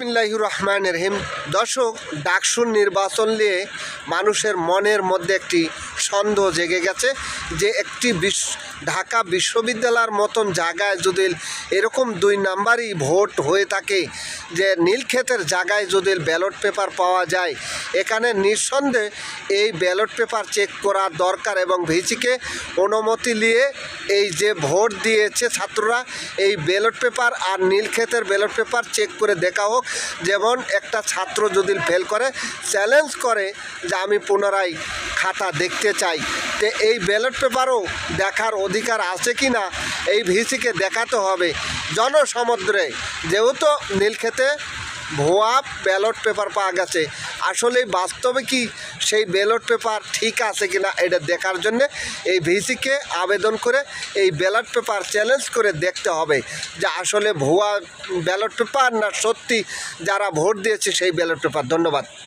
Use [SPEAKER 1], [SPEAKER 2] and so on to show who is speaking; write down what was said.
[SPEAKER 1] বিসমিল্লাহির রহমানির রহিম। দর্শক, ডাকসুর নির্বাচন নিয়ে মানুষের মনের মধ্যে একটি সন্দেহ জেগে গেছে যে একটি ঢাকা বিশ্ববিদ্যালয়ের মতন জায়গায় যদি এরকম 2 নাম্বারই ভোট হয়ে থাকে, যে নীলক্ষেতের জায়গায় যদি ব্যালট পেপার পাওয়া যায়, এখানে নিঃসন্দেহে এই ব্যালট পেপার চেক করা দরকার এবং ভিসিকে অনুমতি নিয়ে এই যে ভোট দিয়েছে ছাত্ররা, এই ব্যালট পেপার আর নীলক্ষেতের ব্যালট পেপার চেক করে দেখা হোক। যেমন একটা ছাত্র যদি ফেল করে, চ্যালেঞ্জ করে যে আমি পুনরায় খাতা দেখতে চাই, তো এই ব্যালট পেপারও দেখার অধিকার আছে কি না এই ভিসিকে দেখাতে হবে জনসমুদ্রে। যেহেতু নীলক্ষেতে ভুয়া ব্যালট পেপার পাওয়া গেছে, আসলে বাস্তবে কি সেই ব্যালট পেপার ঠিক আছে কি না এটা দেখার জন্যে এই ভিসিকে আবেদন করে এই ব্যালট পেপার চ্যালেঞ্জ করে দেখতে হবে যে আসলে ভুয়া ব্যালট পেপার না সত্যি যারা ভোট দিয়েছে সেই ব্যালট পেপার। ধন্যবাদ।